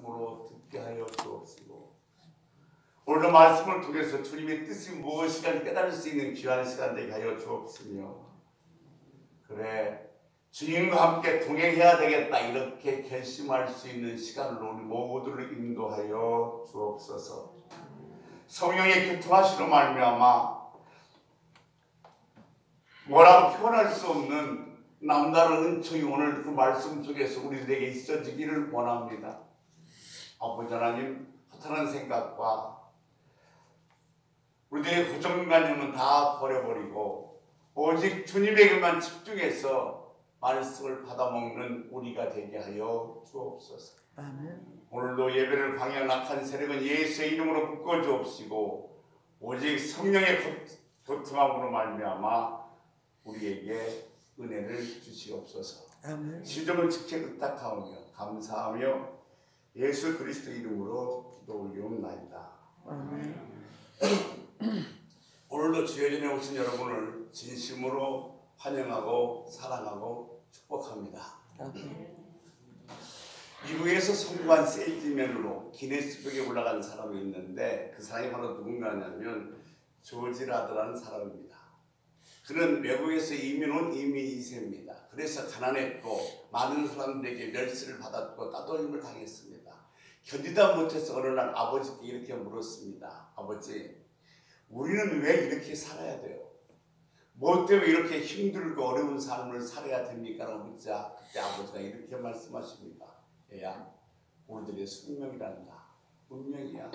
말씀으로 듣게 하여 주옵시고, 오늘도 말씀을 통해서 주님의 뜻이 무엇인가 깨달을 수 있는 귀한 시간 되게 하여 주옵시며, 그래 주님과 함께 동행해야 되겠다 이렇게 결심할 수 있는 시간으로 우리 모두를 인도하여 주옵소서. 성령의 교통하시로 말미암아 뭐라고 표현할 수 없는 남다른 은총이 오늘 그 말씀 속에서 우리들에게 있어지기를 원합니다. 아버지 하나님, 허탄한 생각과 우리들의 고정관념은 다 버려버리고 오직 주님에게만 집중해서 말씀을 받아먹는 우리가 되게 하여 주옵소서. 아멘. 오늘도 예배를 방해한 악한 세력은 예수의 이름으로 묶어주옵시고, 오직 성령의 교통함으로 말미암아 우리에게 은혜를 주시옵소서. 아멘. 시점을 지켜 의탁하오며 감사하며 예수 그리스도 이름으로 기도 올리옵나이다. 아멘. 오늘도 주의 전에 오신 여러분을 진심으로 환영하고 사랑하고 축복합니다. 아멘. 미국에서 성공한 세일즈맨으로 기네스북에 올라간 사람이 있는데 그 사람이 바로 누군가냐면 조지 라드라는 사람입니다. 그는 외국에서 이민 온 이민 2세입니다. 그래서 가난했고 많은 사람들에게 멸시를 받았고 따돌림을 당했습니다. 견디다 못해서 어느 날 아버지께 이렇게 물었습니다. 아버지, 우리는 왜 이렇게 살아야 돼요? 뭐 때문에 이렇게 힘들고 어려운 삶을 살아야 됩니까? 라고 묻자 그때 아버지가 이렇게 말씀하십니다. 얘야, 우리들의 숙명이란다. 운명이야.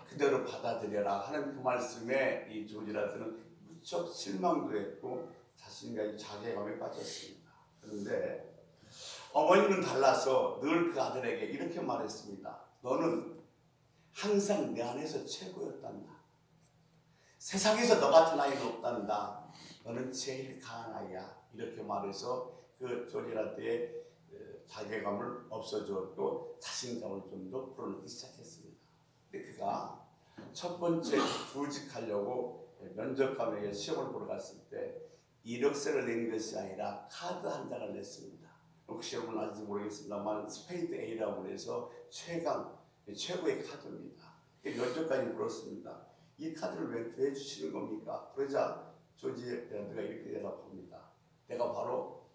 그대로 받아들여라 하는 그 말씀에 이 조지라드는 무척 실망도 했고 자신과 자괴감에 빠졌습니다. 그런데 어머니는 달라서 늘 그 아들에게 이렇게 말했습니다. 너는 항상 내 안에서 최고였단다. 세상에서 너 같은 아이는 없단다. 너는 제일 강한 아이야. 이렇게 말해서 그 조지라드의 자괴감을 없어주었고 자신감을 좀 더 풀어놓기 시작했습니다. 근데 그가 첫 번째 구직하려고 면접관에게 시험을 보러 갔을 때 이력서를 낸 것이 아니라 카드 한 장을 냈습니다. 혹시 여러분 아는지 모르겠습니다만 스페이드 A라고 해서 최고의 카드입니다. 면접관이 물었습니다. 이 카드를 왜 주시는 겁니까? 그러자 조지라드가 이렇게 대답합니다. 내가 바로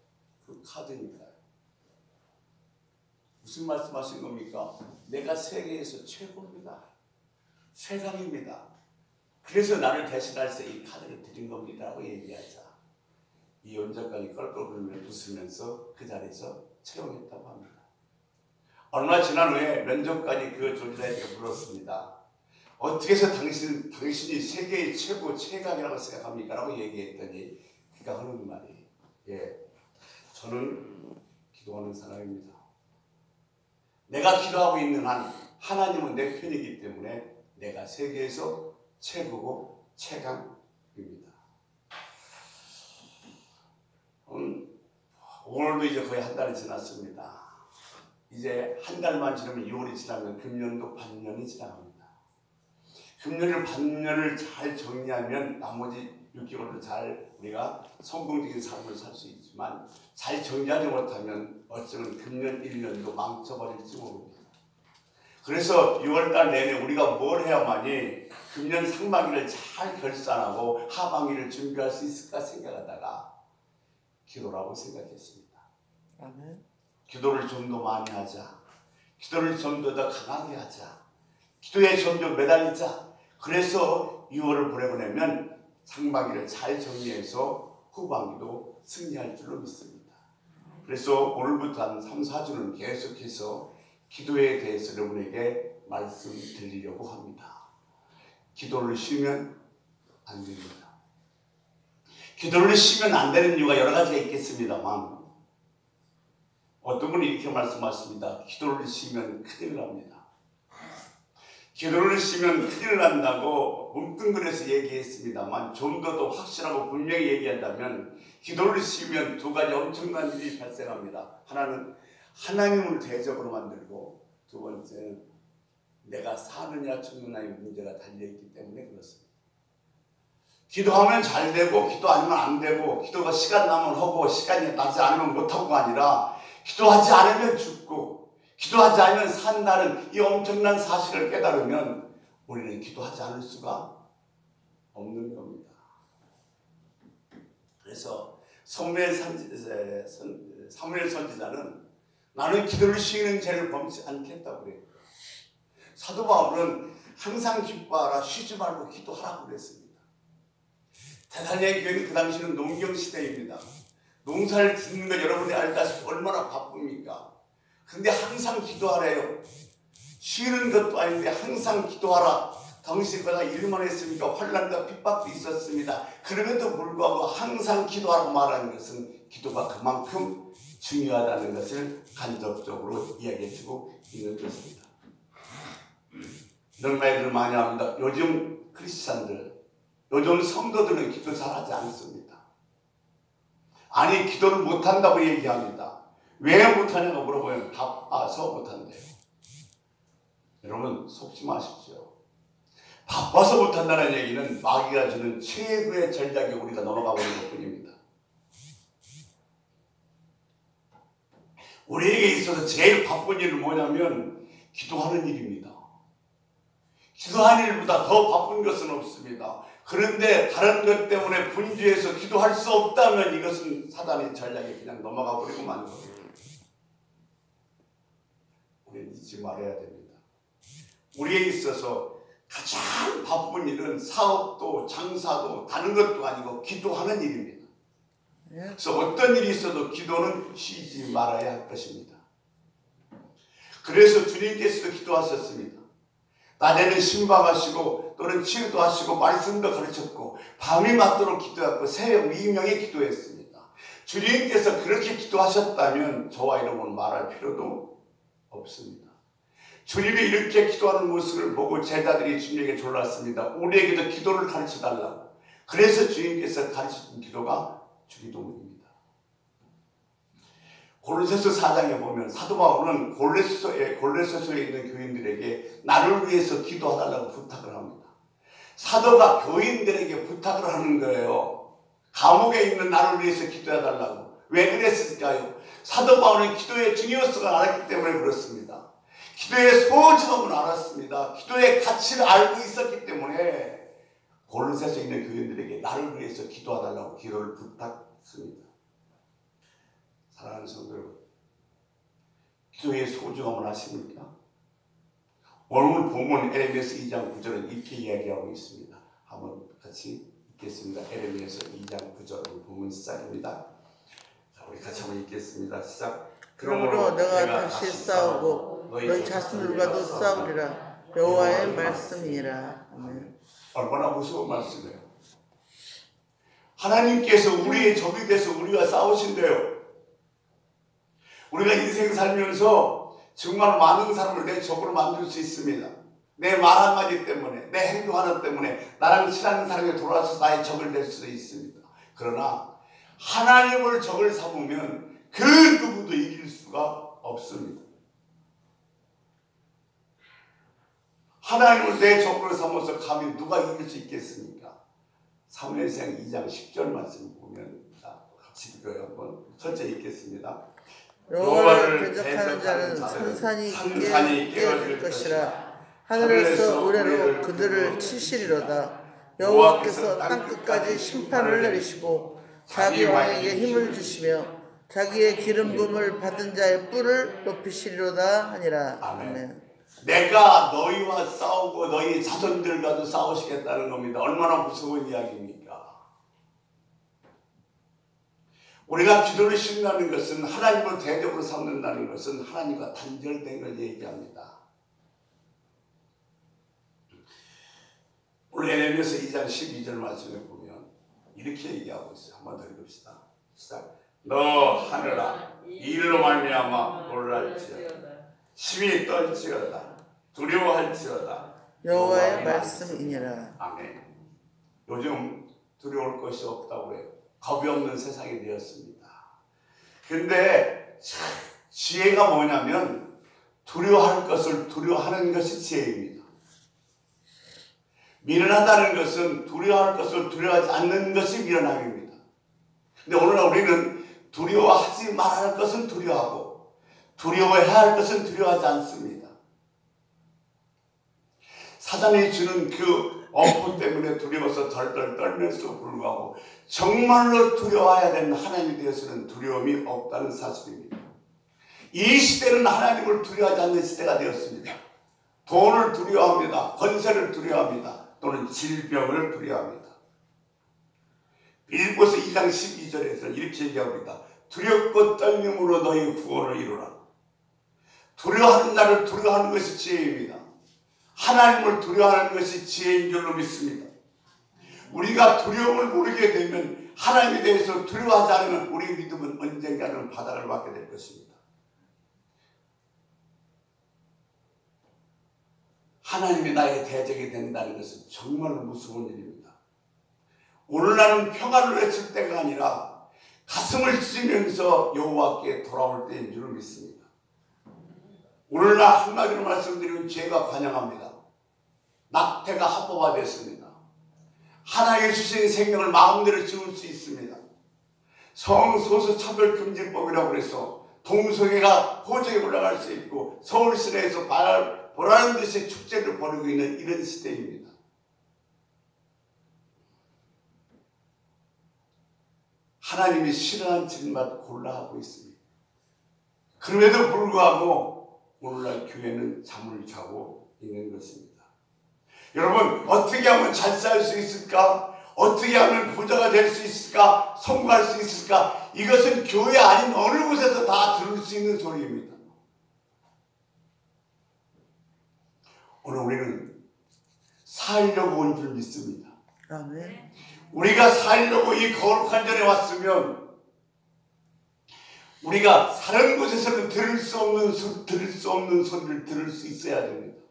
그 카드니까요. 무슨 말씀하신 겁니까? 내가 세계에서 최고입니다. 최강입니다. 그래서 나를 대신해서 이 카드를 드린 겁니다. 라고 얘기하자 이 면접관이 껄껄거리며 웃으면서 그 자리에서 채용했다고 합니다. 얼마 지난 후에 면접관이 그 조지라드에게 물었습니다. 어떻게 해서 당신이 세계의 최고 최강이라고 생각합니까? 라고 얘기했더니 그가 하는 말이 저는 기도하는 사람입니다. 내가 기도하고 있는 한 하나님은 내 편이기 때문에 내가 세계에서 최고고 최강입니다. 오늘도 이제 거의 한 달이 지났습니다. 이제 한 달만 지나면 6월이 지나면 금년도 반년이 지나갑니다. 금년을 반년을 잘 정리하면 나머지 6개월도 잘 우리가 성공적인 삶을 살 수 있지만 잘 정리하지 못하면 어쩌면 금년 1년도 망쳐버릴지 모릅니다. 그래서 6월달 내내 우리가 뭘 해야만이 금년 상반기를 잘 결산하고 하반기를 준비할 수 있을까 생각하다가 기도라고 생각했습니다. 아멘. 기도를 좀 더 많이 하자. 기도를 좀 더 강하게 하자. 기도에 좀 더 매달리자. 그래서 6월을 보내고 나면 상반기를 잘 정리해서 후반기도 승리할 줄로 믿습니다. 그래서 오늘부터 한 3, 4주는 계속해서 기도에 대해서 여러분에게 말씀드리려고 합니다. 기도를 쉬면 안 됩니다. 기도를 쉬면 안 되는 이유가 여러 가지가 있겠습니다만 어떤 분이 이렇게 말씀하십니다. 기도를 쉬면 큰일 납니다. 기도를 쉬면 큰일 난다고 뭉뚱그려서 얘기했습니다만 좀 더 확실하고 분명히 얘기한다면 기도를 쉬면 두 가지 엄청난 일이 발생합니다. 하나는 하나님을 대적으로 만들고 두 번째는 내가 사느냐 죽느냐의 문제가 달려있기 때문에 그렇습니다. 기도하면 잘 되고 기도 아니면 안 되고 기도가 시간 나면 하고 시간이 나지 않으면 못하고가 아니라 기도하지 않으면 죽고 기도하지 않으면 산다는 이 엄청난 사실을 깨달으면 우리는 기도하지 않을 수가 없는 겁니다. 그래서 사무엘 선지자는 나는 기도를 쉬는 죄를 범치 않겠다고 그래요. 사도 바울은 항상 기뻐하라, 쉬지 말고 기도하라고 그랬습니다. 대단히 교회는 그 당시는 농경시대입니다. 농사를 짓는 거 여러분이 알다시피 얼마나 바쁩니까? 근데 항상 기도하래요. 쉬는 것도 아닌데 항상 기도하라. 당시보다 일만 했습니까? 환난과 핍박도 있었습니다. 그럼에도 불구하고 항상 기도하라고 말하는 것은 기도가 그만큼 중요하다는 것을 간접적으로 이야기해주고 있는 것입니다. 이런 말들을 많이 합니다. 요즘 크리스찬들, 요즘 성도들은 기도 잘하지 않습니다. 아니, 기도를 못한다고 얘기합니다. 왜 못하냐고 물어보면 바빠서 못한대요. 여러분 속지 마십시오. 바빠서 못한다는 얘기는 마귀가 주는 최고의 전략에 우리가 넘어가고 있는 것뿐입니다. 우리에게 있어서 제일 바쁜 일은 뭐냐면 기도하는 일입니다. 기도하는 일보다 더 바쁜 것은 없습니다. 그런데 다른 것 때문에 분주해서 기도할 수 없다면 이것은 사단의 전략에 그냥 넘어가 버리고 마는 겁니다. 우리는 잊지 말아야 됩니다. 우리에게 있어서 가장 바쁜 일은 사업도 장사도 다른 것도 아니고 기도하는 일입니다. 그래서 어떤 일이 있어도 기도는 쉬지 말아야 할 것입니다. 그래서 주님께서도 기도하셨습니다. 낮에는 신방하시고 또는 치유도 하시고 말씀도 가르쳤고 밤이 맞도록 기도했고 새벽 미명에 기도했습니다. 주님께서 그렇게 기도하셨다면 저와 여러분 말할 필요도 없습니다. 주님이 이렇게 기도하는 모습을 보고 제자들이 주님에게 졸랐습니다. 우리에게도 기도를 가르쳐달라고. 그래서 주님께서 가르치신 기도가 주기도문입니다. 고린도서 4장에 보면 사도 바울은 고린도서에 있는 교인들에게 나를 위해서 기도해달라고 부탁을 합니다. 사도가 교인들에게 부탁을 하는 거예요. 감옥에 있는 나를 위해서 기도해달라고. 왜 그랬을까요? 사도 바울은 기도의 중요성을 알았기 때문에 그렇습니다. 기도의 소중함을 알았습니다. 기도의 가치를 알고 있었기 때문에 고린도서에 있는 교인들에게 나를 위해서 기도해달라고 기도를 부탁했습니다. 사랑하는 성도 여러분, 기도의 소중함을 아십니까? 오늘 본문 에레미야서 2장 9절은 이렇게 이야기하고 있습니다. 한번 같이 읽겠습니다. 에레미야서 2장 9절 본문 시작입니다. 자, 우리 같이 한번 읽겠습니다. 시작. 그러므로 내가 다시 싸우고 너희 자손들과도 싸우리라. 여호와의 말씀이니라. 아멘. 얼마나 무서운 말씀이에요. 하나님께서 우리의 적이 돼서 우리가 싸우신대요. 우리가 인생 살면서 정말 많은 사람을 내 적으로 만들 수 있습니다. 내 말 한마디 때문에, 내 행동 하나 때문에 나랑 친한 사람이 돌아와서 나의 적을 될 수도 있습니다. 그러나 하나님을 적을 삼으면 그 누구도 이길 수가 없습니다. 하나님을 내 적으로 삼아서 감히 누가 이길 수 있겠습니까? 사무엘상 2장 10절 말씀 보면 같이 읽어요. 한번 천천히 읽겠습니다. 여호와를 대적하는 자는 산산이 깨어질 것이라. 하늘에서 우레로 그들을 치시리로다. 여호와께서 땅끝까지 심판을 내리시고 자기 왕에게 힘을 주시며 자기의 기름 부음을 받은 자의 뿔을 높이시리로다 하니라. 아멘. 내가 너희와 싸우고 너희 자손들과도 싸우시겠다는 겁니다. 얼마나 무서운 이야기입니까? 우리가 기도를 신는다는 것은 하나님을 대적으로 삼는다는 것은 하나님과 단절된 걸 얘기합니다. 오늘 에레미야서 2장 12절 말씀에 보면 이렇게 얘기하고 있어요. 한번 더 읽읍시다. 시작. 너 하늘아 이 일로 말미암아 놀랄지어다. 심히 떨지어다. 두려워할지어다. 여호와의 말씀이니라. 아멘. 요즘 두려울 것이 없다고 해요. 겁이 없는 세상이 되었습니다. 근데 지혜가 뭐냐면 두려워할 것을 두려워하는 것이 지혜입니다. 미련하다는 것은 두려워할 것을 두려워하지 않는 것이 미련함입니다. 근데 오늘날 우리는 두려워하지 말아야 할 것은 두려워하고 두려워해야 할 것은 두려워하지 않습니다. 사단이 주는 그 엄포 때문에 두려워서 덜덜 떨면서 불구하고 정말로 두려워해야 되는 하나님에 대해서는 두려움이 없다는 사실입니다. 이 시대는 하나님을 두려워하지 않는 시대가 되었습니다. 돈을 두려워합니다. 권세를 두려워합니다. 또는 질병을 두려워합니다. 빌보서 2장 12절에서 이렇게 얘기합니다. 두렵고 떨림으로 너희 구원을 이루라. 두려워하는 자를 두려워하는 것이 지혜입니다. 하나님을 두려워하는 것이 지혜인 줄로 믿습니다. 우리가 두려움을 모르게 되면 하나님에 대해서 두려워하지 않으면 우리의 믿음은 언젠가는 바닥을 맞게 될 것입니다. 하나님이 나의 대적이 된다는 것은 정말로 무서운 일입니다. 오늘 나는 평안을 외칠 때가 아니라 가슴을 찢으면서 여호와께 돌아올 때인 줄 믿습니다. 오늘 나 한마디로 말씀드리면 죄가 관영합니다. 낙태가 합법화됐습니다. 하나님이 주신 생명을 마음대로 지울 수 있습니다. 성소수차별금지법이라고 해서 동성애가 호적에 올라갈 수 있고 서울 시내에서 보라는 듯이 축제를 벌이고 있는 이런 시대입니다. 하나님이 싫어하는 짓만 골라 하고 있습니다. 그럼에도 불구하고 오늘날 교회는 잠을 자고 있는 것입니다. 여러분, 어떻게 하면 잘 살 수 있을까? 어떻게 하면 부자가 될 수 있을까? 성공할 수 있을까? 이것은 교회 아닌 어느 곳에서 다 들을 수 있는 소리입니다. 오늘 우리는 살려고 온 줄 믿습니다. 아멘. 우리가 살려고 이 거룩한 전에 왔으면 우리가 다른 곳에서는 들을 수 없는 소리를 들을 수 있어야 됩니다.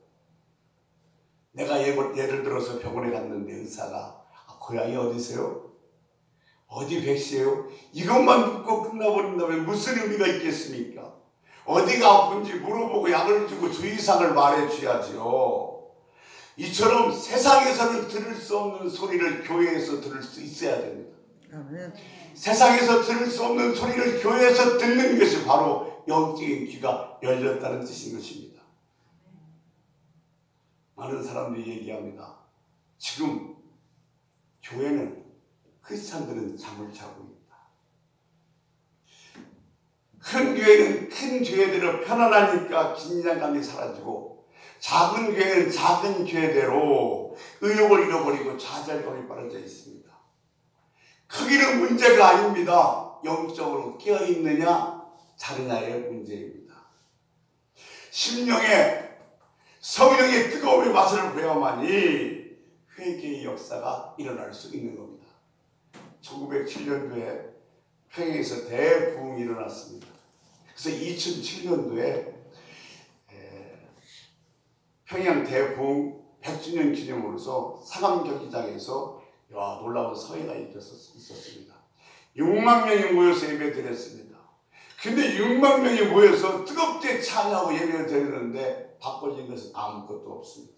내가 예를 들어서 병원에 갔는데 의사가 고향이 어디세요? 어디 백시예요? 이것만 묻고 끝나버린다면 무슨 의미가 있겠습니까? 어디가 아픈지 물어보고 약을 주고 주의사항을 말해줘야지요. 이처럼 세상에서는 들을 수 없는 소리를 교회에서 들을 수 있어야 됩니다. 아멘. 세상에서 들을 수 없는 소리를 교회에서 듣는 것이 바로 영적인 귀가 열렸다는 뜻인 것입니다. 많은 사람들이 얘기합니다. 지금 교회는 크리스찬들은 잠을 자고 있다. 큰 교회는 큰 교회대로 편안하니까 긴장감이 사라지고 작은 교회는 작은 교회대로 의욕을 잃어버리고 좌절감이 빠져져 있습니다. 크기는 문제가 아닙니다. 영적으로 깨어있느냐 자느냐의 문제입니다. 심령에 성령의 뜨거움의 맛을 보야만이 회개의 역사가 일어날 수 있는 겁니다. 1907년도에 평양에서 대부흥이 일어났습니다. 그래서 2007년도에 평양 대부흥 100주년 기념으로서 상암 경기장에서 놀라운 서회가 있었습니다. 6만 명이 모여서 예배 드렸습니다. 근데 6만 명이 모여서 뜨겁게 찬양하고 예배를 드리는데 바꿔진 것은 아무것도 없습니다.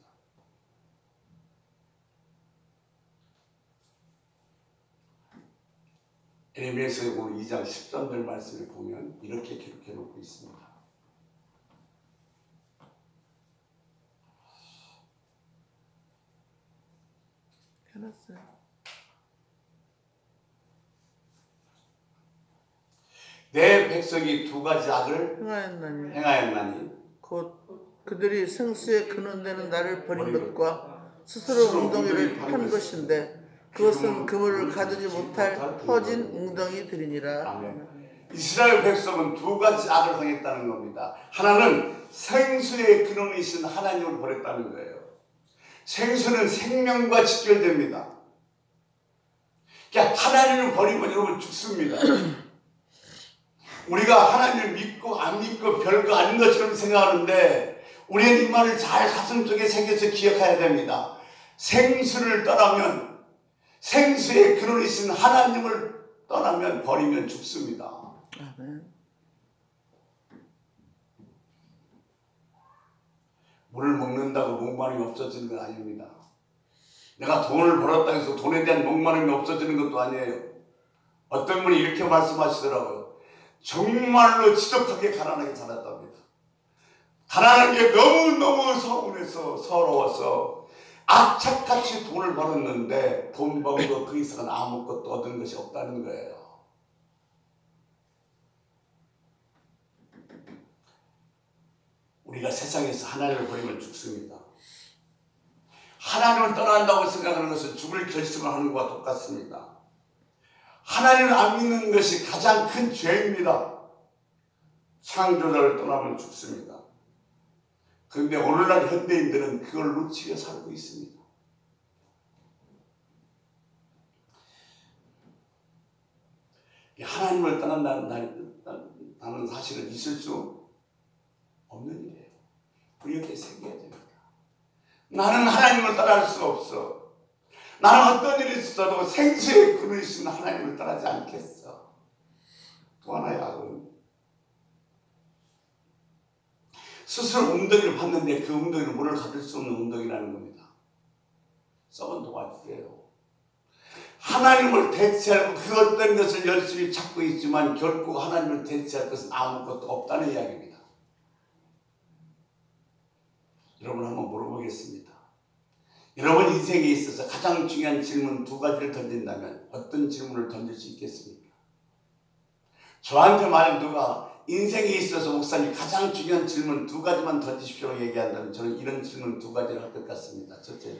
에레미야서 오늘 2장 13절 말씀을 보면 이렇게 기록해 놓고 있습니다. 해놨어요. 내 백성이 두 가지 악을 행하였나니 곧 그들이 생수에 근원되는 나를 버린 것과 스스로 웅덩이를 판 것인데 그것은 그물을 가두지 못할 터진 웅덩이들이니라. 아멘. 이스라엘 백성은 두 가지 악을 행했다는 겁니다. 하나는 생수의 근원이신 하나님을 버렸다는 거예요. 생수는 생명과 직결됩니다. 그러니까 하나님을 버리면 여러분 죽습니다. 우리가 하나님을 믿고 안 믿고 별거 아닌 것처럼 생각하는데 우리는 이 말을 잘 가슴속에 새겨서 기억해야 됩니다. 생수를 떠나면 생수의 근원이신 하나님을 떠나면 버리면 죽습니다. 아멘. 물을 먹는다고 목마름이 없어지는 건 아닙니다. 내가 돈을 벌었다 해서 돈에 대한 목마름이 없어지는 것도 아니에요. 어떤 분이 이렇게 말씀하시더라고요. 정말로 지독하게 가난하게 살았답니다. 가난한 게 너무너무 서운해서 서러워서 악착같이 돈을 벌었는데 돈 버는 거 그 이상은 아무것도 얻은 것이 없다는 거예요. 우리가 세상에서 하나님을 버리면 죽습니다. 하나님을 떠난다고 생각하는 것은 죽을 결심을 하는 것과 똑같습니다. 하나님을 안 믿는 것이 가장 큰 죄입니다. 창조자를 떠나면 죽습니다. 그런데 오늘날 현대인들은 그걸 놓치려 살고 있습니다. 하나님을 떠난다는 사실은 있을 수 없는 일이에요. 우리에게 생겨야 됩니다. 나는 하나님을 떠날 수 없어. 나는 어떤 일이 있어도 생수의 그릇이신 하나님을 떠나지 않겠어. 또 하나의 악은 스스로 웅덩이를 봤는데 그 웅덩이는 물을 가둘 수 없는 웅덩이라는 겁니다. 썩은 동아리예요. 하나님을 대체하고 그 어떤 것을 열심히 찾고 있지만 결국 하나님을 대체할 것은 아무것도 없다는 이야기입니다. 여러분 한번 물어보겠습니다. 여러분 인생에 있어서 가장 중요한 질문 두 가지를 던진다면 어떤 질문을 던질 수 있겠습니까? 저한테 만약 누가 인생에 있어서 목사님 가장 중요한 질문 두 가지만 던지십시오 얘기한다면 저는 이런 질문 두 가지를 할 것 같습니다. 첫째,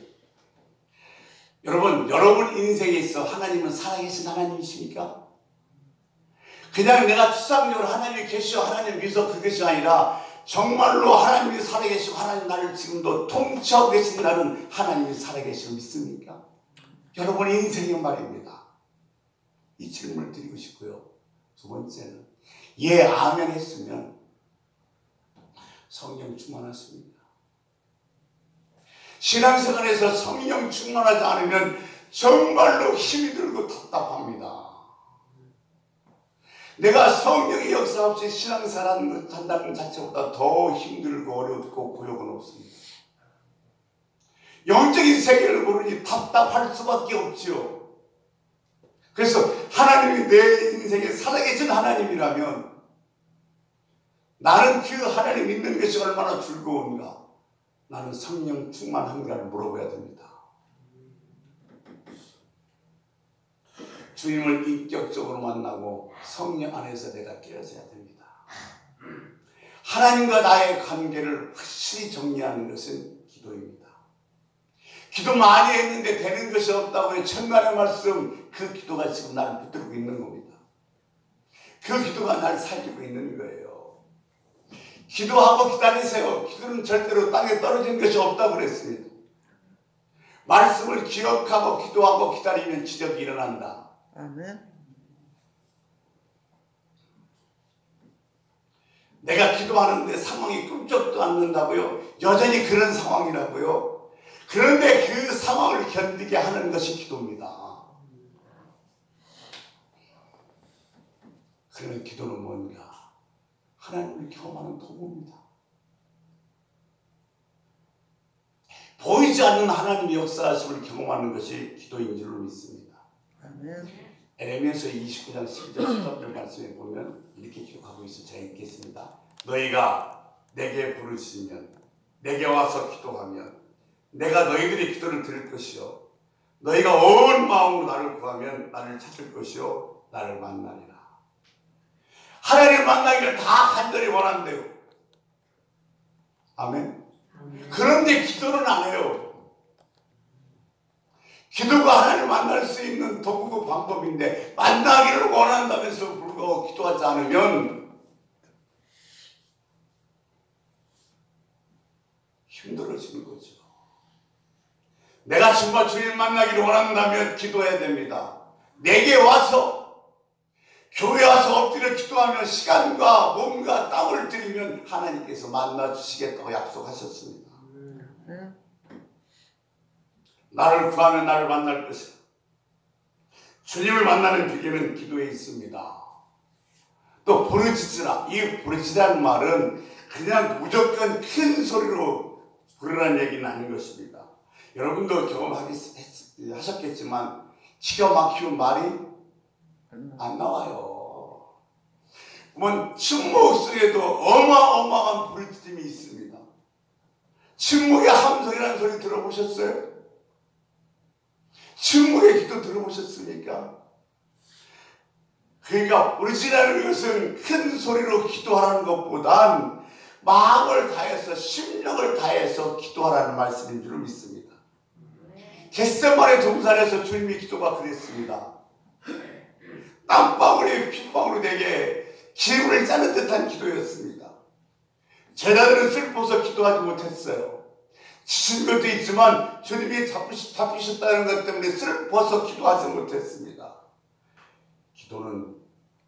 여러분 인생에 있어 하나님은 살아계신 하나님이십니까? 그냥 내가 추상적으로 하나님이 계시오 하나님 믿어 그것이 아니라 정말로 하나님이 살아계시고 하나님 나를 지금도 통치하고 계신다는 하나님이 살아계시고 믿습니까? 여러분의 인생의 말입니다. 이 질문을 드리고 싶고요. 두 번째는 예 아멘 했으면 성령 충만하십니다. 신앙생활에서 성령 충만하지 않으면 정말로 힘이 들고 답답합니다. 내가 성령의 역사 없이 신앙생활을 한다는 자체보다 더 힘들고 어렵고 고역은 없습니다. 영적인 세계를 모르니 답답할 수밖에 없지요. 그래서 하나님이 내 인생에 살아계신 하나님이라면 나는 그 하나님 믿는 것이 얼마나 즐거운가, 나는 성령 충만한가를 물어봐야 됩니다. 주님을 인격적으로 만나고 성령 안에서 내가 깨어져야 됩니다. 하나님과 나의 관계를 확실히 정리하는 것은 기도입니다. 기도 많이 했는데 되는 것이 없다고 해 천만의 말씀, 그 기도가 지금 나를 붙들고 있는 겁니다. 그 기도가 나를 살리고 있는 거예요. 기도하고 기다리세요. 기도는 절대로 땅에 떨어진 것이 없다고 그랬습니다. 말씀을 기억하고 기도하고 기다리면 기적이 일어난다. 아멘. 내가 기도하는데 상황이 꿈쩍도 않는다고요? 여전히 그런 상황이라고요? 그런데 그 상황을 견디게 하는 것이 기도입니다. 그러면 기도는 뭔가? 하나님을 경험하는 도구입니다. 보이지 않는 하나님의 역사하심을 경험하는 것이 기도인 줄로 믿습니다. 아멘. 에레미야서 29장 10절 13절 말씀에 보면 이렇게 기록하고 있어. 제가 읽겠습니다. 너희가 내게 부르시면 내게 와서 기도하면 내가 너희들의 기도를 들을 것이요 너희가 온 마음으로 나를 구하면 나를 찾을 것이요 나를 만나리라. 하나님을 만나기를 다 간절히 원한대요. 아멘. 그런데 기도는 안 해요. 기도가 하나님을 만날 수 있는 도구고 방법인데 만나기를 원한다면서 불구하고 기도하지 않으면 힘들어지는 거죠. 내가 정말 주님 만나기를 원한다면 기도해야 됩니다. 내게 와서 교회 와서 엎드려 기도하면 시간과 몸과 땀을 들이면 하나님께서 만나주시겠다고 약속하셨습니다. 나를 구하면 나를 만날 것이다. 주님을 만나는 비결은 기도에 있습니다. 또 부르짖으라. 이 부르짖으라는 말은 그냥 무조건 큰 소리로 부르라는 얘기는 아닌 것입니다. 여러분도 경험하셨겠지만 기가 막히면 말이 안 나와요. 침묵 속에도 어마어마한 부르짖음이 있습니다. 침묵의 함성이라는 소리 들어보셨어요? 침묵의 기도 들어보셨습니까? 그러니까 부르짖으라는 것은 큰 소리로 기도하라는 것보단 마음을 다해서 심령을 다해서 기도하라는 말씀인 줄 믿습니다. 겟세마네 동산에서 주님의 기도가 그랬습니다. 땀방울이 핏방울이 되게 기름을 짜는 듯한 기도였습니다. 제자들은 슬퍼서 기도하지 못했어요. 지친 것도 있지만 주님이 잡히셨다는 것 때문에 슬퍼서 기도하지 못했습니다. 기도는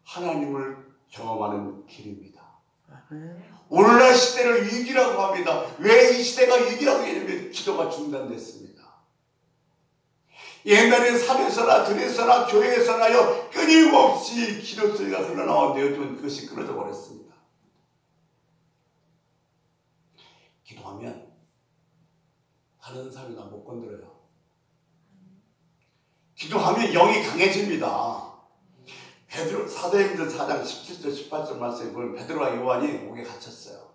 하나님을 경험하는 길입니다. 오늘날 시대를 위기라고 합니다. 왜 이 시대가 위기라고 하냐면 기도가 중단됐습니다. 옛날에 산에서나 들에서나 교회에서나요 끊임없이 기도 소리가 흘러나오는데 요즘은 그것이 끊어져 버렸습니다. 기도하면 다른 사람이 나 못 건드려요. 기도하면 영이 강해집니다. 베드로 사도행전 4장 17절 18절 말씀에 보면 베드로와 요한이 목에 갇혔어요.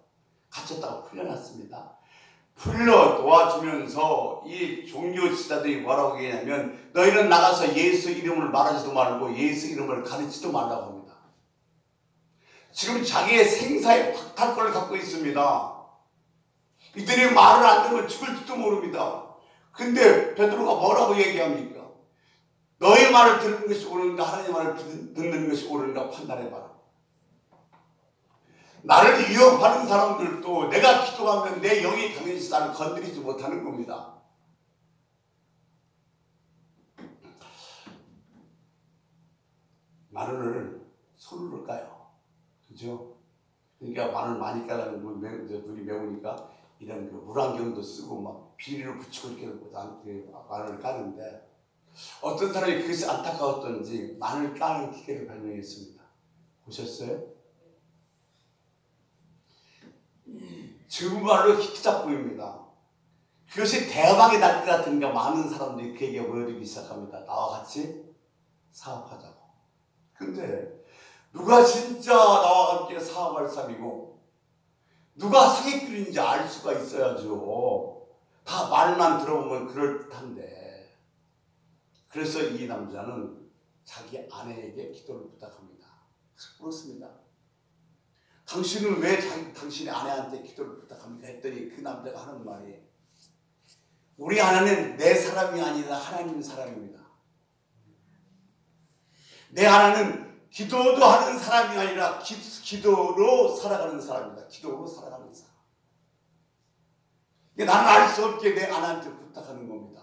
갇혔다가 풀려났습니다. 풀려 도와주면서 이 종교 지도자들이 뭐라고 얘기하냐면 너희는 나가서 예수 이름을 말하지도 말고 예수 이름을 가르치지도 말라고 합니다. 지금 자기의 생사의 박탈권을 갖고 있습니다. 이들이 말을 안 들으면 죽을지도 모릅니다. 근데 베드로가 뭐라고 얘기합니까? 너의 말을 듣는 것이 옳은가 하나님의 말을 듣는 것이 옳은가 판단해봐라. 나를 위협하는 사람들도 내가 기도하면 내 영이 강해져서 나를 건드리지 못하는 겁니다. 마늘을 손으로 까요. 그죠? 그러니까 마늘 많이 까면 눈이 매우니까 이런 그 물안경도 쓰고 막 비닐을 붙이고 이렇게 마늘을 까는데 어떤 사람이 그것이 안타까웠던지 마늘 까는 기계를 발명했습니다. 보셨어요? 정말로 히트 작품입니다. 그것이 대박이 날 것 같으니까 많은 사람들이 그에게 모여들기 시작합니다. 나와 같이 사업하자고. 근데 누가 진짜 나와 함께 사업할 사람이고 누가 사기꾼인지 알 수가 있어야죠. 다 말만 들어보면 그럴듯한데. 그래서 이 남자는 자기 아내에게 기도를 부탁합니다. 그렇습니다. 당신은 왜 당신의 아내한테 기도를 부탁합니까? 했더니 그 남자가 하는 말이 우리 아내는 내 사람이 아니라 하나님 사람입니다. 내 아내는 기도도 하는 사람이 아니라 기도로 살아가는 사람입니다. 기도로 살아가는 사람. 나는 알 수 없게 내 아내한테 부탁하는 겁니다.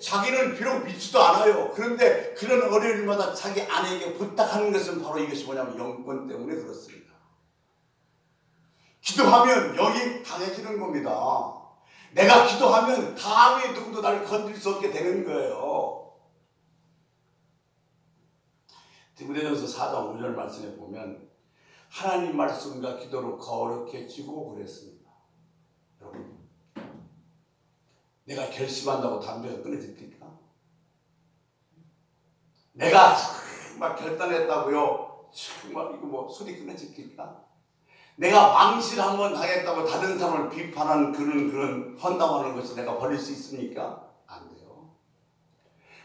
자기는 비록 믿지도 않아요. 그런데 그런 어려울 일마다 자기 아내에게 부탁하는 것은 바로 이것이 뭐냐면 영권 때문에 그렇습니다. 기도하면 영이 강해지는 겁니다. 내가 기도하면 감히 누구도 나를 건드릴 수 없게 되는 거예요. 디모데전서 4장 5절 말씀에 보면 하나님 말씀과 기도로 거룩해지고 그랬습니다. 여러분, 내가 결심한다고 담배가 끊어질까? 내가 정말 결단했다고요. 정말 이거 뭐 술이 끊어질까? 내가 망실 한번 당했다고 다른 사람을 비판하는 그런 헌담하는 것을 내가 버릴 수 있습니까? 안 돼요.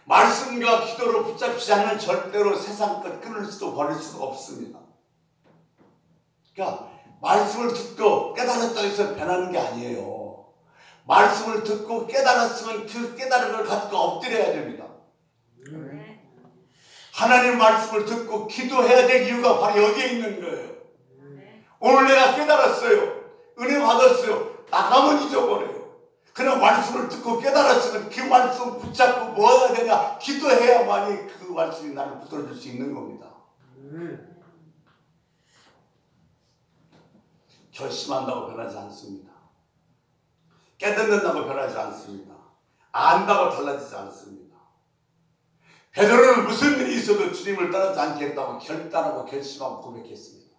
말씀과 기도로 붙잡히지 않으면 절대로 세상 것 끊을 수도 버릴 수도 없습니다. 그러니까 말씀을 듣고 깨달았다고 해서 변하는 게 아니에요. 말씀을 듣고 깨달았으면 그 깨달음을 갖고 엎드려야 됩니다. 하나님 말씀을 듣고 기도해야 될 이유가 바로 여기에 있는 거예요. 오늘 내가 깨달았어요. 은혜 받았어요. 나가면 잊어버려요. 그냥 말씀을 듣고 깨달았으면 그 말씀 붙잡고 뭐 해야 되냐? 기도해야만이 그 말씀이 나를 붙들어줄 수 있는 겁니다. 결심한다고 변하지 않습니다. 깨닫는다고 변하지 않습니다. 안다고 달라지지 않습니다. 베드로는 무슨 일이 있어도 주님을 따르지 않겠다고 결단하고 결심하고 고백했습니다.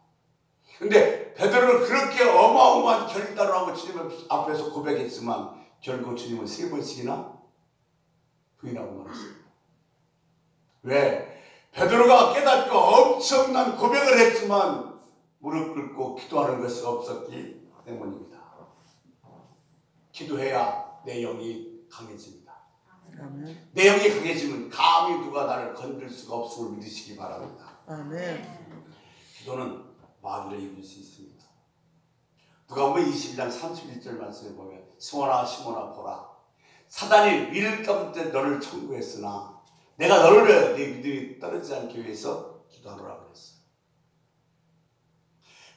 근데 베드로는 그렇게 어마어마한 결단을 하고 주님 앞에서 고백했지만 결국 주님은 3번씩이나 부인하고 말았습니다. 왜? 베드로가 깨닫고 엄청난 고백을 했지만 무릎 꿇고 기도하는 것이 없었기 때문입니다. 기도해야 내 영이 강해집니다. 아멘. 내 영이 강해지면 감히 누가 나를 건들 수가 없음을 믿으시기 바랍니다. 아멘. 기도는 마귀를 이길 수 있습니다. 누가복음 22장 31절 말씀에 보면 시몬아 시몬아 보라 사단이 위를 까볼 너를 청구했으나 내가 너를 위해 네 믿음이 떨어지지 않기 위해서 기도하노라 그랬어요.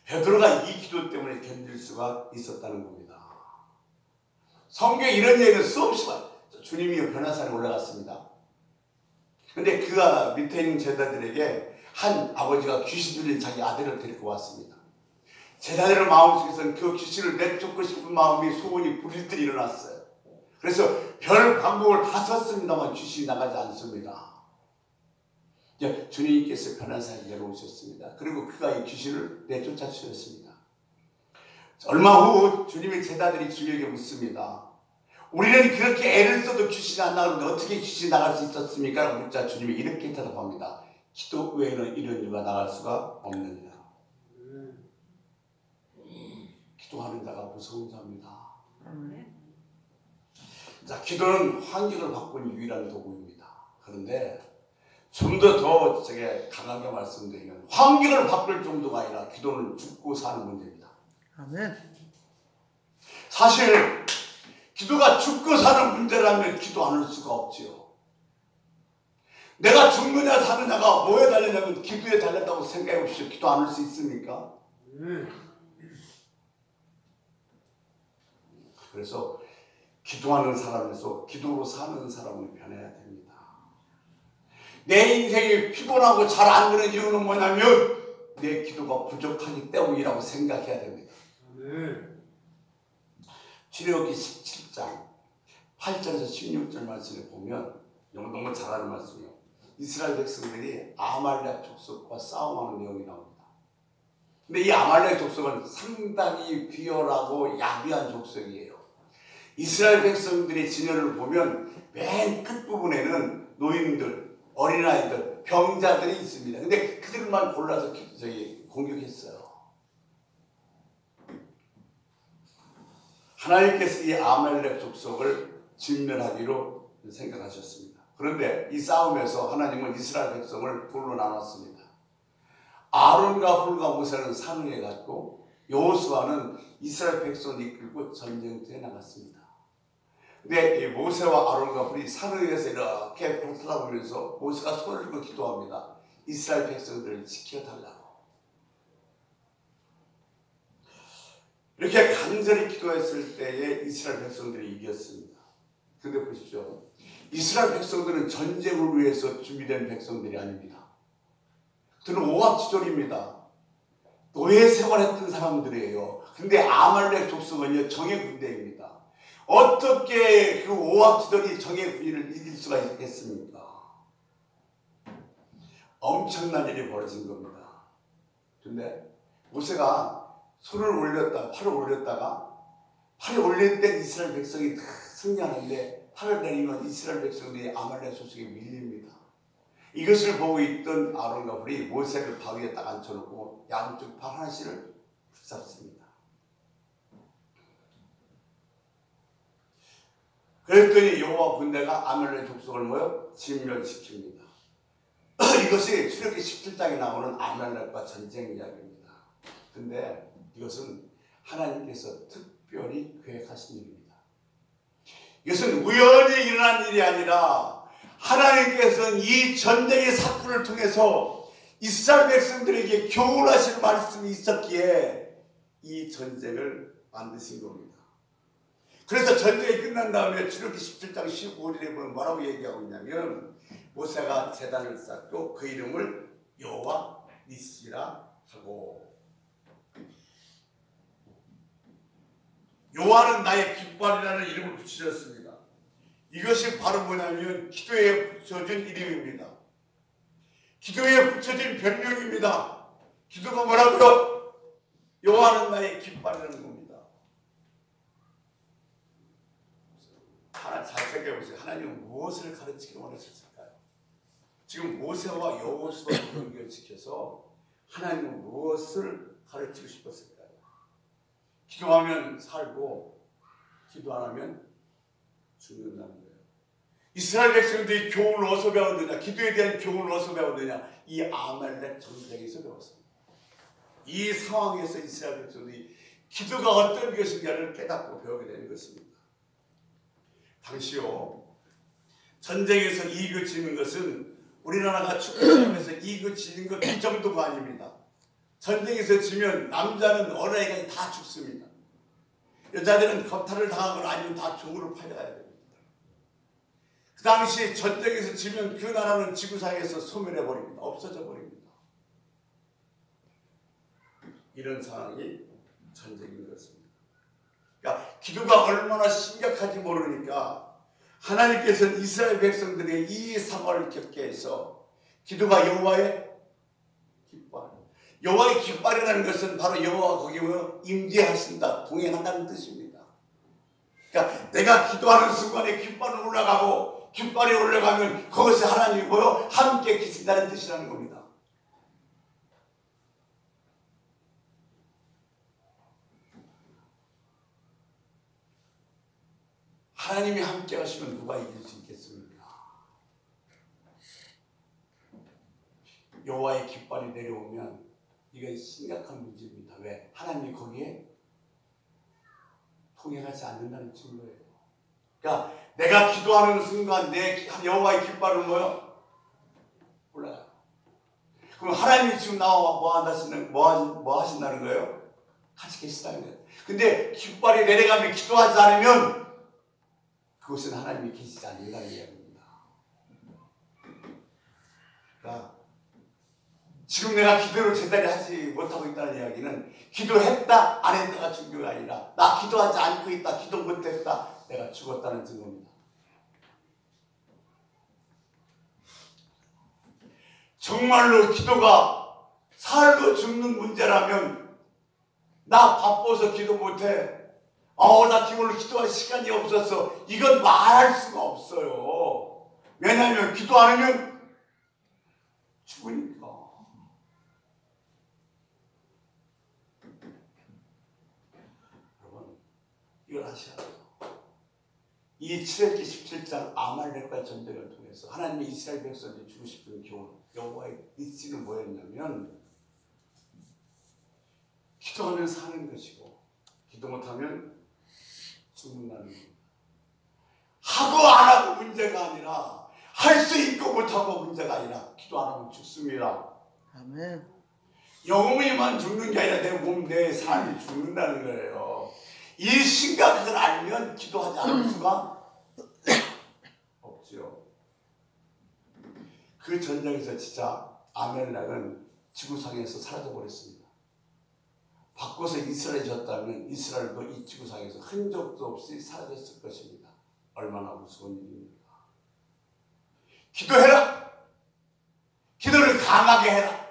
베드로가 이 기도 때문에 견딜 수가 있었다는 겁니다. 성경에 이런 얘기를 수없이 봐요. 주님이 변화산에 올라갔습니다. 그런데 그가 밑에 있는 제자들에게 한 아버지가 귀신 들린 자기 아들을 데리고 왔습니다. 제자들의 마음속에서는 그 귀신을 내쫓고 싶은 마음이 소원이 부릴 때 일어났어요. 그래서 별 방법을 다 썼습니다만 귀신이 나가지 않습니다. 이제 주님께서 변화산에 내려오셨습니다. 그리고 그가 이 귀신을 내쫓아 주셨습니다. 얼마 후 주님의 제자들이 주님에게 묻습니다. 우리는 그렇게 애를 써도 귀신이 안 나가는데 어떻게 귀신이 나갈 수 있었습니까? 라고 묻자 주님이 이렇게 대답합니다. 기도 외에는 이런 이유가 나갈 수가 없느니라. 기도하는 자가 무서운 자입니다. 자, 기도는 환경을 바꾸는 유일한 도구입니다. 그런데 좀 더 제가 강하게 말씀드리면 환경을 바꿀 정도가 아니라 기도는 죽고 사는 문제입니다. 아멘. 사실 기도가 죽고 사는 문제라면 기도 안 할 수가 없지요. 내가 죽느냐 사느냐가 뭐에 달렸냐면 기도에 달렸다고 생각해 보십시오. 기도 안 할 수 있습니까? 그래서 기도하는 사람에서 기도로 사는 사람을 변해야 됩니다. 내 인생이 피곤하고 잘 안 되는 이유는 뭐냐면 내 기도가 부족하기 때문이라고 생각해야 됩니다. 출애굽기 17장 8절에서 16절 말씀을 보면 너무 잘 아는 말씀이에요. 이스라엘 백성들이 아말렉 족속과 싸움하는 내용이 나옵니다. 근데 이 아말렉 족속은 상당히 비열하고 야비한 족속이에요. 이스라엘 백성들의 진열을 보면 맨 끝부분에는 노인들, 어린아이들, 병자들이 있습니다. 근데 그들만 골라서 공격했어요. 하나님께서 이 아말렉 족속을 진멸하기로 생각하셨습니다. 그런데 이 싸움에서 하나님은 이스라엘 백성을 둘로 나눴습니다. 아론과 훌과 모세는 산위에 갔고 여호수아는 이스라엘 백성을 이끌고 전쟁터에 나갔습니다. 근데 이 모세와 아론과 훌이 산위에서 이렇게 돌아보면서 모세가 손을 들고 기도합니다. 이스라엘 백성들을 지켜달라고. 이렇게 간절히 기도했을 때에 이스라엘 백성들이 이겼습니다. 근데 보십시오. 이스라엘 백성들은 전쟁을 위해서 준비된 백성들이 아닙니다. 그들은 오합지졸입니다. 노예 생활했던 사람들이에요. 근데 아말렉 족속은요 정예 군대입니다. 어떻게 그 오합지졸이 정예 군인을 이길 수가 있겠습니까? 엄청난 일이 벌어진 겁니다. 근데 모세가 손을 올렸다가 팔을 올릴 때 이스라엘 백성이 다 승리하는데 팔을 내리면 이스라엘 백성들이 아말렉 족속에 밀립니다. 이것을 보고 있던 아론과 훌이 모세를 바위에 딱 앉혀놓고 양쪽 팔 하나씩을 붙잡습니다. 그랬더니 여호와 군대가 아말렉 족속을 모여 진멸시킵니다. 이것이 출애굽기 17장에 나오는 아말렉과 전쟁 이야기입니다. 근데 이것은 하나님께서 특별히 계획하신 일입니다. 이것은 우연히 일어난 일이 아니라 하나님께서는 이 전쟁의 사건을 통해서 이스라엘 백성들에게 교훈하실 말씀이 있었기에 이 전쟁을 만드신 겁니다. 그래서 전쟁이 끝난 다음에 출애굽기 17장 15절에 보면 뭐라고 얘기하고 있냐면 모세가 제단을 쌓고 그 이름을 여호와 니시라 하고 여호와는 나의 깃발이라는 이름을 붙이셨습니다. 이것이 바로 뭐냐면 기도에 붙여진 이름입니다. 기도에 붙여진 별명입니다. 기도가 뭐라고요? 여호와는 나의 깃발이라는 겁니다. 하나 잘 생각해 보세요. 하나님은 무엇을 가르치기 원하셨을까요? 지금 모세와 여호수아를 연결시켜서 하나님은 무엇을 가르치고 싶었을까요? 기도하면 살고 기도 안 하면 죽는다는 거예요. 이스라엘 백성들이 교훈을 어디서 배웠느냐? 기도에 대한 교훈을 어디서 배웠느냐? 이 아말렉 전쟁에서 배웠습니다. 이 상황에서 이스라엘 백성들이 기도가 어떤 것인가를 깨닫고 배우게 되는 것입니다. 당시요, 전쟁에서 이익을 지는 것은 우리나라가 축구팀에서 이익을 지는 것 이 정도가 아닙니다. 전쟁에서 지면 남자는 어린아이까지 다 죽습니다. 여자들은 겁탈을 당하거나 아니면 다 종으로 팔려가야 됩니다. 그 당시 전쟁에서 지면 그 나라는 지구상에서 소멸해버립니다. 없어져 버립니다. 이런 상황이 전쟁인 것입니다. 그러니까 기도가 얼마나 심각한지 모르니까 하나님께서는 이스라엘 백성들의 이 상황을 겪게 해서 기도가 여호와의 깃발. 여호와의 깃발이라는 것은 바로 여호와가 거기에 임재하신다, 동행한다는 뜻입니다. 그러니까 내가 기도하는 순간에 깃발은 올라가고 깃발이 올라가면 그것에 하나님이 함께 계신다는 뜻이라는 겁니다. 하나님이 함께 하시면 누가 이길 수 있겠습니까? 여호와의 깃발이 내려오면 이건 심각한 문제입니다. 왜? 하나님이 거기에 통행하지 않는다는 증거예요. 그러니까 내가 기도하는 순간 내 여호와의 깃발은 올라가요. 그럼 하나님이 지금 나와 뭐 하신다는 거예요? 같이 계시다는 거예요. 근데 깃발이 내려가면 기도하지 않으면 그것은 하나님이 계시지 않는다는 이야기입니다. 그러니까 지금 내가 기도를 제대로 하지 못하고 있다는 이야기는 기도했다 안 했다가 중요가 아니라 나 기도하지 않고 있다, 기도 못했다, 내가 죽었다는 증거입니다. 정말로 기도가 살고 죽는 문제라면 나 바빠서 기도 못해, 나 오늘 기도할 시간이 없어서, 이건 말할 수가 없어요. 왜냐하면 기도 안 하면 죽으니까. 여러분, 이걸 하셔야 돼요. 이 출애굽기 17장 아말렉과 전쟁을 통해서 하나님이 이스라엘 백성들이 주고 싶은 교훈, 여호와의 이치는 뭐였냐면 기도하면 사는 것이고 기도 못하면 죽는다는 겁니다. 하고 안 하고 문제가 아니라 할 수 있고 못하고 문제가 아니라 기도 안 하면 죽습니다. 아멘. 영혼이만 죽는 게 아니라 내 몸, 내 삶이 죽는다는 거예요. 이 심각한 걸 알면 기도하지 않을 수가 없죠. 그 전쟁에서 진짜 아멜렉은 지구상에서 사라져버렸습니다. 바꿔서 이스라엘이 졌다면 이스라엘도 이 지구상에서 흔적도 없이 사라졌을 것입니다. 얼마나 무서운 일입니까? 기도해라! 기도를 강하게 해라!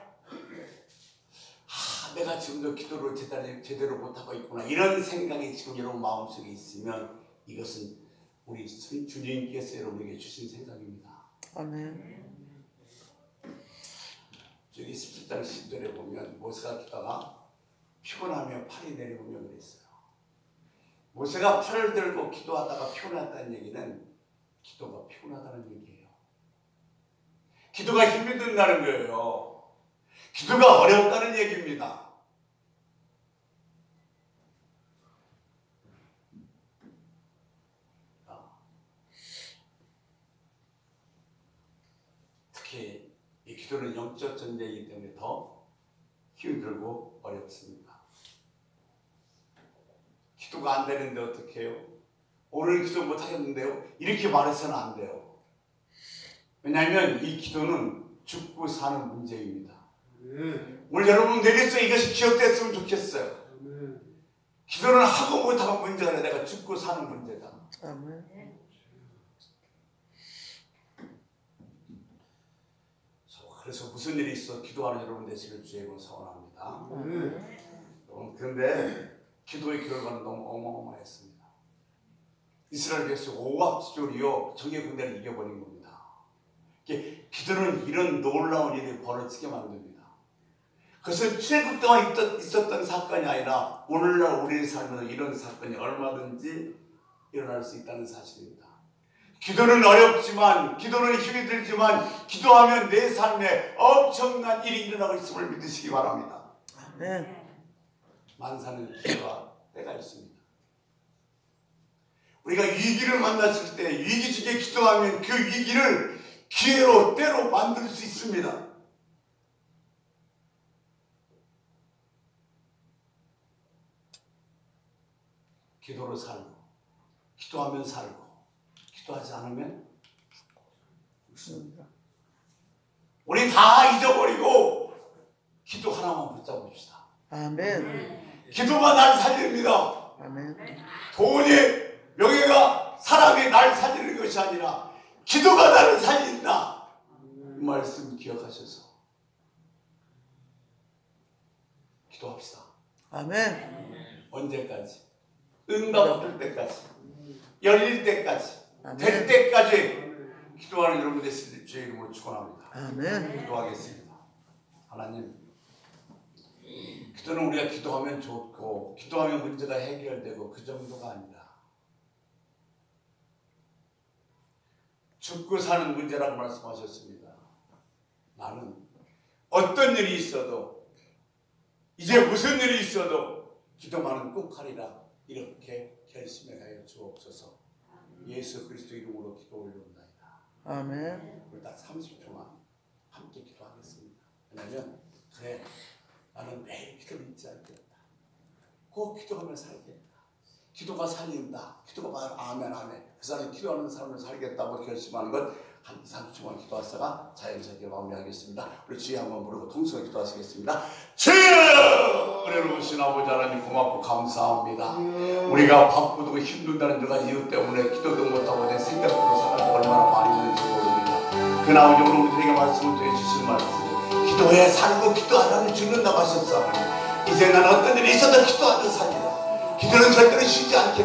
내가 지금도 기도를 제대로 못하고 있구나, 이런 생각이 지금 여러분 마음속에 있으면 이것은 우리 주님께서 여러분에게 주신 생각입니다. 아멘. 저기 17장 10절에 보면 모세가 기다가 피곤하며 팔이 내려오며 그랬어요. 모세가 팔을 들고 기도하다가 피곤하다는 얘기는 기도가 피곤하다는 얘기예요. 기도가 힘이 든다는 거예요. 기도가 어렵다는 얘기입니다. 특히 이 기도는 영적 전쟁이기 때문에 더 힘이 들고 어렵습니다. 기도가 안 되는데 어떻게 해요? 오늘 기도 못 하겠는데요? 이렇게 말해서는 안 돼요. 왜냐하면 이 기도는 죽고 사는 문제입니다. 오늘 여러분 내려서 이것이 기억됐으면 좋겠어요. 기도는 하고 못하고 문제가 아니라 내가 죽고 사는 문제다. 아멘. 그래서 무슨 일이 있어 기도하는 여러분 되시길 주의 이름으로 소원합니다. 그런데 기도의 결과는 너무 어마어마했습니다. 이스라엘 백성 오합지졸이요 적의 군대를 이겨버린 겁니다. 기도는 이런 놀라운 일이 벌어지게 만듭니다. 그것은 출애굽 동안 있었던 사건이 아니라 오늘날 우리의 삶에서 이런 사건이 얼마든지 일어날 수 있다는 사실입니다. 기도는 어렵지만, 기도는 힘이 들지만, 기도하면 내 삶에 엄청난 일이 일어나고 있음을 믿으시기 바랍니다. 아멘. 만사는 기회와 때가 있습니다. 우리가 위기를 만났을 때 위기 중에 기도하면 그 위기를 기회로 때로 만들 수 있습니다. 기도로 살고, 기도하면 살고, 기도하지 않으면 죽습니다. 우리 다 잊어버리고 기도 하나만 붙잡읍시다. 아멘. 기도가 날 살립니다. 아멘. 돈이, 명예가, 사람이 날 살리는 것이 아니라 기도가 나를 살린다. 이 말씀 기억하셔서 기도합시다. 아멘. 언제까지? 응답 될 때까지, 열릴 때까지, 아멘. 될 때까지 기도하는 여러분 되시길 주의 이름으로 축원합니다. 아멘. 기도하겠습니다. 하나님, 기도는 우리가 기도하면 좋고 기도하면 문제가 해결되고 그 정도가 아니라 죽고 사는 문제라고 말씀하셨습니다. 나는 어떤 일이 있어도, 이제 무슨 일이 있어도 기도만은 꼭 하리라, 이렇게 결심해 가여 주옵소서. 예수 그리스도 이름으로 기도 올려옵나이다. 아멘. 우리 딱 30초만 함께 기도하겠습니다. 왜냐하면 그래, 나는 매일 기도를 잊지 않겠다. 꼭 기도하며 살겠다. 기도가 살린다. 기도가 아멘 아멘. 그 사람이 기도하는 사람을 살겠다고 결심하는 것 한 2, 30초만 기도하다가 자연스럽게 마무리하겠습니다. 우리 주여 한번 부르고 통성을 기도하시겠습니다. 주여! 은혜로우신 아버지 하나님 고맙고 감사합니다. 우리가 바쁘고 힘든다는 두 가지 이유 때문에 기도도 못하고 내 생각으로 살아가 얼마나 많이 있는지 모릅니다. 그 아버지 오늘 우리에게 말씀을 또 해주신 말씀, 기도해 살고 기도하라면 죽는다고 하셨어. 이제 난 어떤 일이 있어도 기도하며 살리라. 기도는 절대로 쉬지 않겠다.